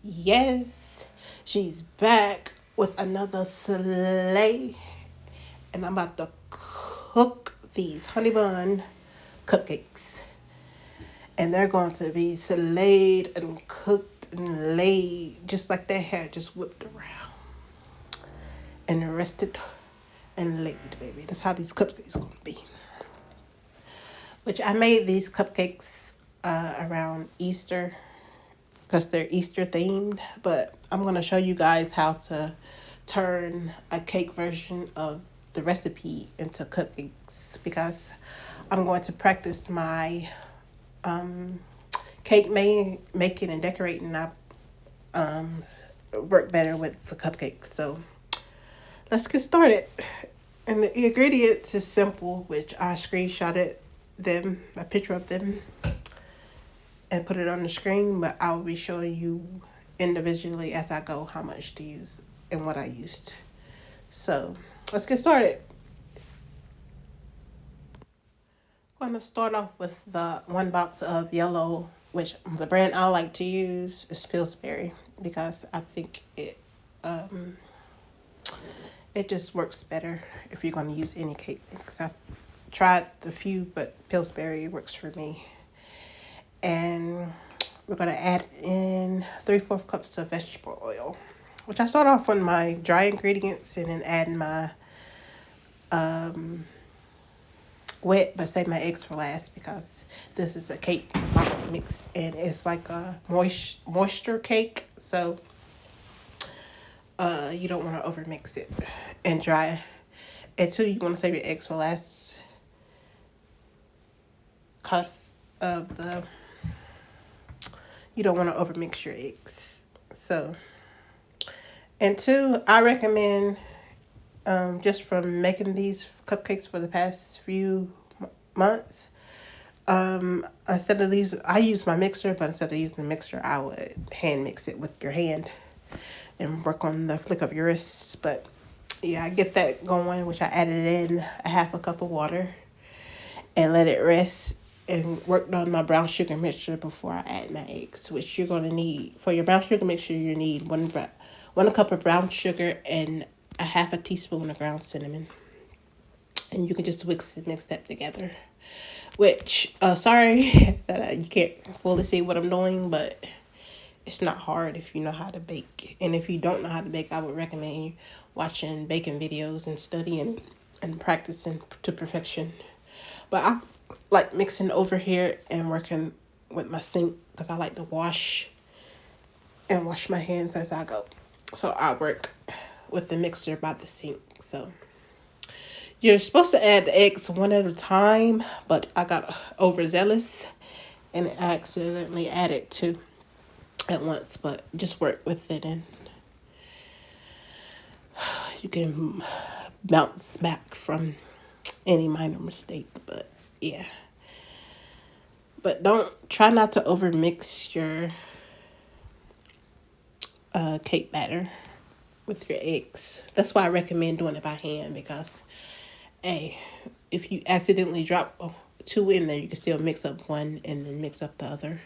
Yes, she's back with another sleigh, and I'm about to cook these honey bun cupcakes. And they're going to be slayed and cooked and laid just like they had just whipped around and rested and laid, baby. That's how these cupcakes going to be. Which I made these cupcakes around Easter because they're Easter themed. But I'm going to show you guys how to turn a cake version of the recipe into cupcakes because I'm going to practice my making and decorating. I work better with the cupcakes. So let's get started. And the ingredients is simple, which I screenshotted them, a picture of them, and put it on the screen, but I will be showing you individually as I go how much to use and what I used. So let's get started. I'm going to start off with the one box of yellow, which the brand I like to use is Pillsbury because I think it just works better if you're going to use any cake mix. I've tried a few, but Pillsbury works for me. And we're going to add in 3/4 cups of vegetable oil, which I start off on my dry ingredients and then add my wet, but save my eggs for last because this is a cake box mix and it's like a moisture cake. So you don't want to overmix it and dry. And two, you want to save your eggs for last because of the you don't want to overmix your eggs. So, and two, I recommend just from making these cupcakes for the past few months. Instead of these, I use my mixer, but instead of using the mixer, I would hand mix it with your hand and work on the flick of your wrists. But yeah, I get that going, which I added in a half a cup of water and let it rest and worked on my brown sugar mixture before I add my eggs, which you're going to need. For your brown sugar mixture, you need one cup of brown sugar and a half a teaspoon of ground cinnamon. And you can just mix that together. Which, sorry that you can't fully see what I'm doing, but it's not hard if you know how to bake. And if you don't know how to bake, I would recommend watching baking videos and studying and practicing to perfection. But I like mixing over here and working with my sink because I like to wash my hands as I go. So I work with the mixer by the sink. So you're supposed to add the eggs one at a time, but I got overzealous and accidentally added two at once. But just work with it and you can bounce back from any minor mistake. But yeah. But don't try not to overmix your cake batter with your eggs. That's why I recommend doing it by hand because, hey, if you accidentally drop two in there, you can still mix up one and then mix up the other.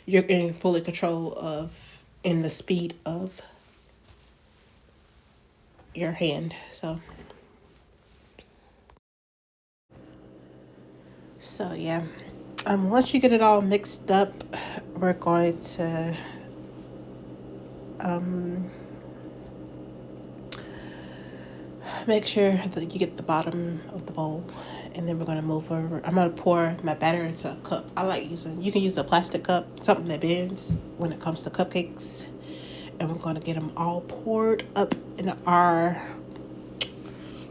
You're in fully control of in the speed of your hand. So yeah. Once you get it all mixed up, we're going to make sure that you get the bottom of the bowl, and then we're gonna move over. I'm gonna pour my batter into a cup. I like using. You can use a plastic cup, something that bends when it comes to cupcakes. And we're gonna get them all poured up in our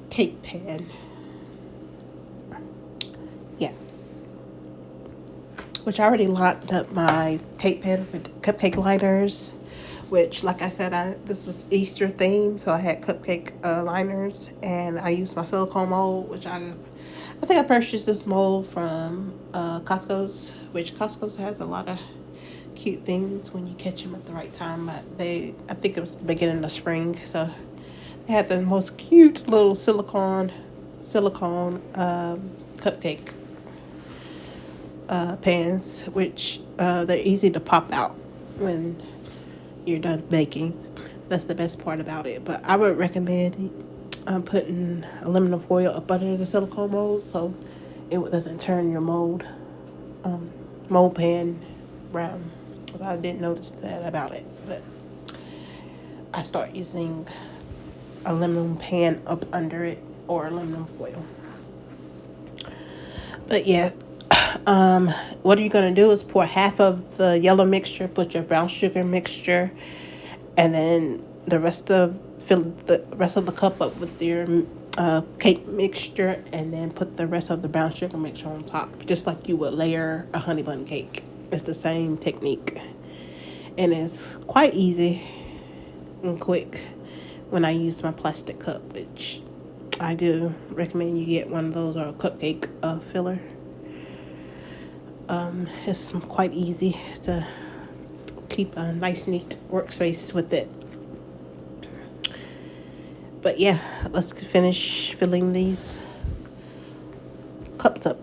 cake pan. Yeah. Which I already lined up my cake pan with cupcake liners. Which, like I said, this was Easter themed, so I had cupcake liners, and I used my silicone mold, which I think I purchased this mold from Costco's, which Costco's has a lot of cute things when you catch them at the right time. But I think it was the beginning of spring, so they had the most cute little silicone cupcake pans, which they're easy to pop out when you're done baking. That's the best part about it. But I would recommend putting aluminum foil up under the silicone mold so it doesn't turn your mold pan brown. So I didn't notice that about it, but I start using aluminum pan up under it or aluminum foil. But yeah, what are you gonna do is pour half of the yellow mixture, put your brown sugar mixture, and then fill the rest of the cup up with your cake mixture, and then put the rest of the brown sugar mixture on top, just like you would layer a honey bun cake. It's the same technique, and it's quite easy and quick when I use my plastic cup, which I do recommend you get one of those or a cupcake filler. It's quite easy to keep a nice, neat workspace with it. But yeah, let's finish filling these cups up.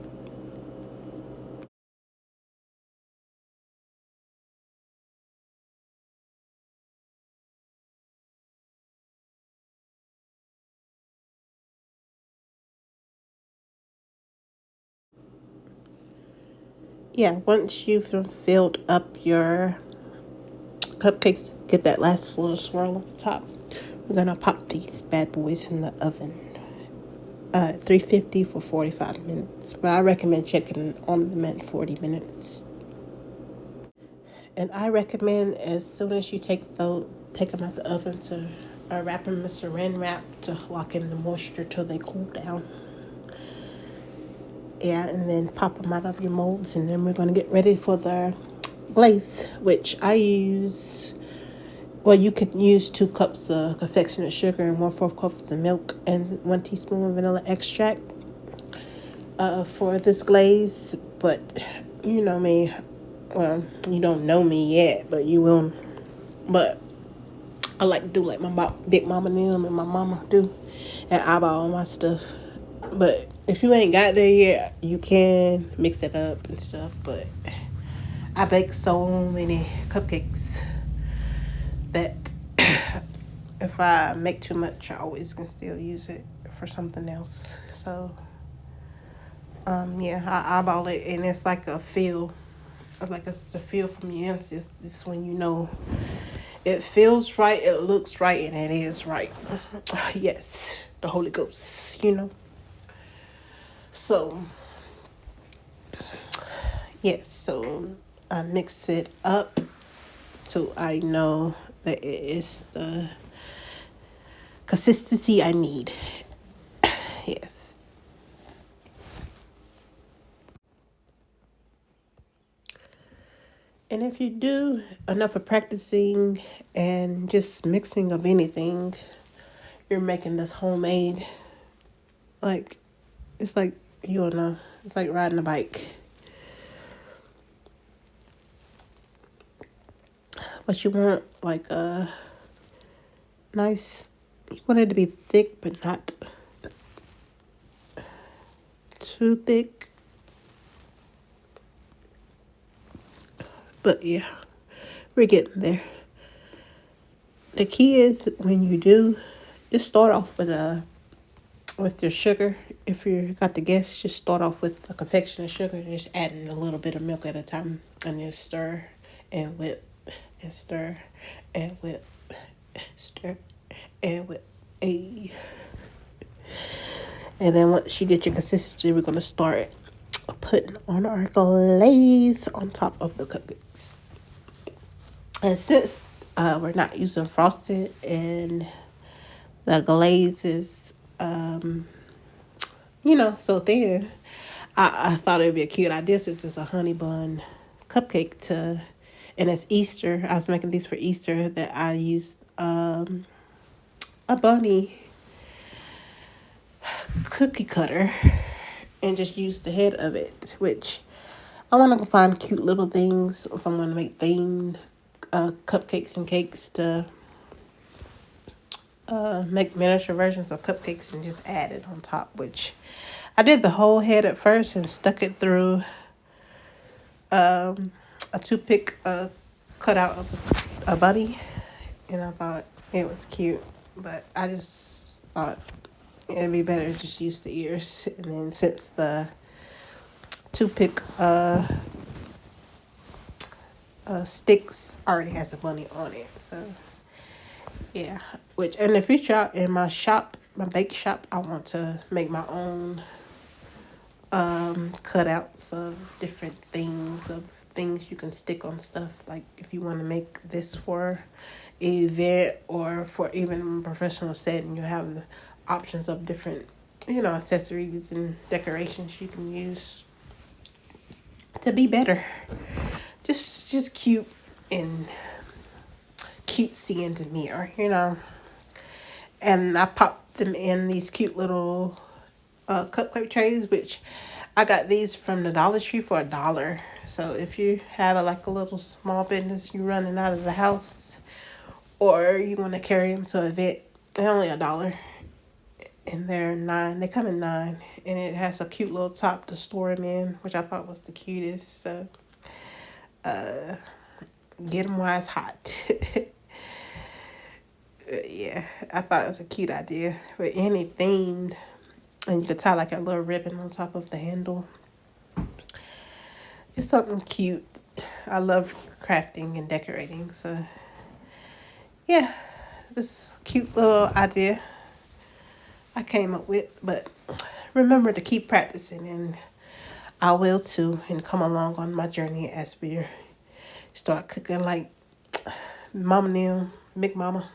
Yeah, once you've filled up your cupcakes, get that last little swirl on the top. We're gonna pop these bad boys in the oven. 350 for 45 minutes. But I recommend checking on them at 40 minutes. And I recommend as soon as you take them out the oven to wrap them in saran wrap to lock in the moisture till they cool down. Yeah, and then pop them out of your molds, and then we're gonna get ready for the glaze, which I use. Well, you could use 2 cups of confectionate sugar and 1/4 cups of milk and 1 teaspoon of vanilla extract for this glaze. But you know me, well, you don't know me yet, but you will. But I like to do like my big mama and them and my mama do, and eyeball all my stuff. But if you ain't got there yet, you can mix it up and stuff. But I bake so many cupcakes that if I make too much, I always can still use it for something else. So, yeah, I eyeball it, and it's like a feel. Like it's a feel from your ancestors. This is when you know it feels right, it looks right, and it is right. Yes, the Holy Ghost, you know. So, yes, so I mix it up so I know that it is the consistency I need. Yes. And if you do enough of practicing and just mixing of anything, you're making this homemade. Like, it's like it's like riding a bike. But you want like a nice, you want it to be thick but not too thick. But yeah, we're getting there. The key is when you do, just start off with your sugar. If you got the gas, just start off with a confectionate sugar, just adding a little bit of milk at a time, and then stir and whip and stir and whip, stir and whip. A. And then once you get your consistency, we're gonna start putting on our glaze on top of the cupcakes. And since we're not using frosted and the glaze is, so thin, I thought it would be a cute idea since it's a honey bun cupcake and it's Easter. I was making these for Easter that I used a bunny cookie cutter and just used the head of it, which I want to find cute little things if I'm going to make themed cupcakes and cakes to make miniature versions of cupcakes and just add it on top, which I did the whole head at first and stuck it through a toothpick cutout of a bunny, and I thought it was cute, but I just thought it'd be better to just use the ears. And then since the toothpick sticks already has the bunny on it, so yeah. Which in the future in my shop, my bake shop, I want to make my own cutouts of different things you can stick on stuff. Like if you want to make this for an event or for even a professional setting, you have the options of different, accessories and decorations you can use to be better. Just cute and cutesy and demure. And I popped them in these cute little cupcake trays, which I got these from the Dollar Tree for $1. So if you have like a little small business you running out of the house, or you want to carry them to an event, they're only $1. And they're 9. They come in 9, and it has a cute little top to store them in, which I thought was the cutest. So get them while it's hot. Yeah, I thought it was a cute idea with any themed, and you could tie like a little ribbon on top of the handle. Just something cute. I love crafting and decorating, so yeah, this cute little idea I came up with. But remember to keep practicing, and I will too, and come along on my journey as we start cooking like Mama Neil, Big Mama.